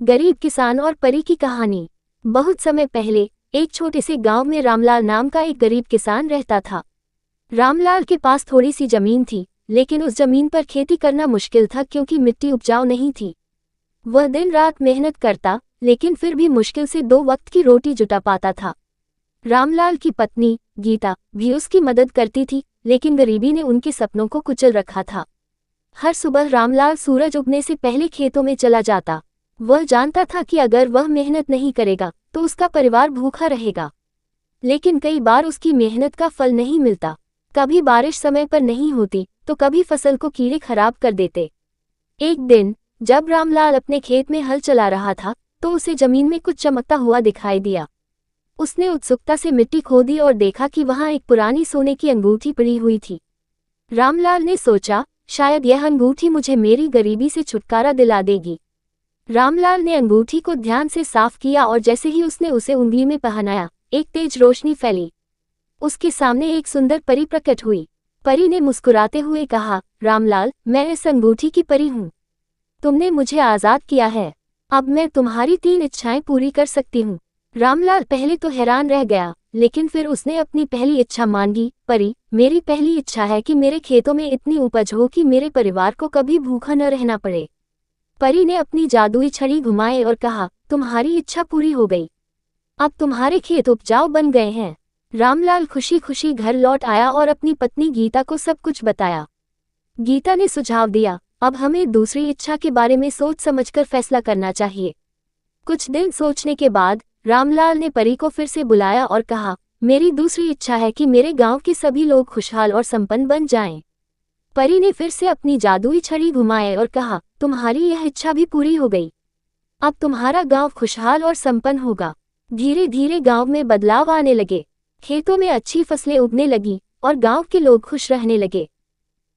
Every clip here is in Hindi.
गरीब किसान और परी की कहानी। बहुत समय पहले एक छोटे से गांव में रामलाल नाम का एक गरीब किसान रहता था। रामलाल के पास थोड़ी सी जमीन थी, लेकिन उस जमीन पर खेती करना मुश्किल था क्योंकि मिट्टी उपजाऊ नहीं थी। वह दिन रात मेहनत करता, लेकिन फिर भी मुश्किल से 2 वक्त की रोटी जुटा पाता था। रामलाल की पत्नी गीता भी उसकी मदद करती थी, लेकिन गरीबी ने उनके सपनों को कुचल रखा था। हर सुबह रामलाल सूरज उगने से पहले खेतों में चला जाता। वह जानता था कि अगर वह मेहनत नहीं करेगा तो उसका परिवार भूखा रहेगा। लेकिन कई बार उसकी मेहनत का फल नहीं मिलता। कभी बारिश समय पर नहीं होती तो कभी फसल को कीड़े खराब कर देते। एक दिन जब रामलाल अपने खेत में हल चला रहा था तो उसे जमीन में कुछ चमकता हुआ दिखाई दिया। उसने उत्सुकता से मिट्टी खोदी और देखा कि वहां एक पुरानी सोने की अंगूठी पड़ी हुई थी। रामलाल ने सोचा, शायद यह अंगूठी मुझे मेरी गरीबी से छुटकारा दिला देगी। रामलाल ने अंगूठी को ध्यान से साफ किया और जैसे ही उसने उसे उंगली में पहनाया, एक तेज रोशनी फैली। उसके सामने एक सुंदर परी प्रकट हुई। परी ने मुस्कुराते हुए कहा, रामलाल, मैं इस अंगूठी की परी हूँ। तुमने मुझे आज़ाद किया है। अब मैं तुम्हारी 3 इच्छाएं पूरी कर सकती हूँ। रामलाल पहले तो हैरान रह गया, लेकिन फिर उसने अपनी पहली इच्छा मांगी। परी, मेरी पहली इच्छा है कि मेरे खेतों में इतनी उपज हो कि मेरे परिवार को कभी भूखा न रहना पड़े। परी ने अपनी जादुई छड़ी घुमाई और कहा, तुम्हारी इच्छा पूरी हो गई। अब तुम्हारे खेत उपजाऊ बन गए हैं। रामलाल खुशी खुशी घर लौट आया और अपनी पत्नी गीता को सब कुछ बताया। गीता ने सुझाव दिया, अब हमें दूसरी इच्छा के बारे में सोच समझकर फैसला करना चाहिए। कुछ दिन सोचने के बाद रामलाल ने परी को फिर से बुलाया और कहा, मेरी दूसरी इच्छा है कि मेरे गांव के सभी लोग खुशहाल और संपन्न बन जाएं। परी ने फिर से अपनी जादुई छड़ी घुमाई और कहा, तुम्हारी यह इच्छा भी पूरी हो गई। अब तुम्हारा गांव खुशहाल और संपन्न होगा। धीरे धीरे गांव में बदलाव आने लगे। खेतों में अच्छी फसलें उगने लगी और गांव के लोग खुश रहने लगे।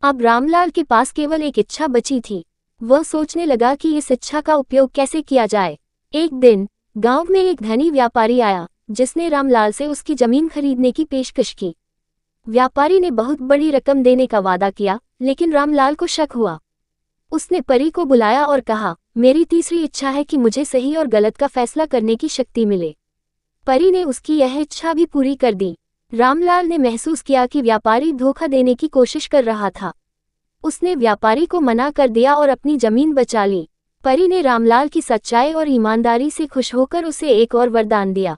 अब रामलाल के पास केवल एक इच्छा बची थी। वह सोचने लगा कि इस इच्छा का उपयोग कैसे किया जाए। एक दिन गांव में एक धनी व्यापारी आया, जिसने रामलाल से उसकी जमीन खरीदने की पेशकश की। व्यापारी ने बहुत बड़ी रकम देने का वादा किया, लेकिन रामलाल को शक हुआ। उसने परी को बुलाया और कहा, मेरी तीसरी इच्छा है कि मुझे सही और गलत का फैसला करने की शक्ति मिले। परी ने उसकी यह इच्छा भी पूरी कर दी। रामलाल ने महसूस किया कि व्यापारी धोखा देने की कोशिश कर रहा था। उसने व्यापारी को मना कर दिया और अपनी जमीन बचा ली। परी ने रामलाल की सच्चाई और ईमानदारी से खुश होकर उसे एक और वरदान दिया।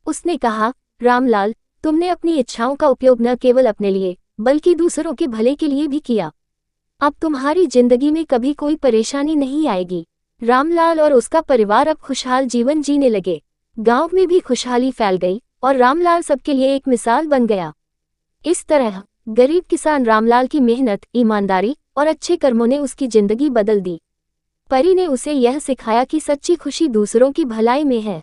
उसने कहा, रामलाल, तुमने अपनी इच्छाओं का उपयोग न केवल अपने लिए बल्कि दूसरों के भले के लिए भी किया। अब तुम्हारी जिंदगी में कभी कोई परेशानी नहीं आएगी। रामलाल और उसका परिवार अब खुशहाल जीवन जीने लगे। गांव में भी खुशहाली फैल गई और रामलाल सबके लिए एक मिसाल बन गया। इस तरह गरीब किसान रामलाल की मेहनत, ईमानदारी और अच्छे कर्मों ने उसकी जिंदगी बदल दी। परी ने उसे यह सिखाया कि सच्ची खुशी दूसरों की भलाई में है।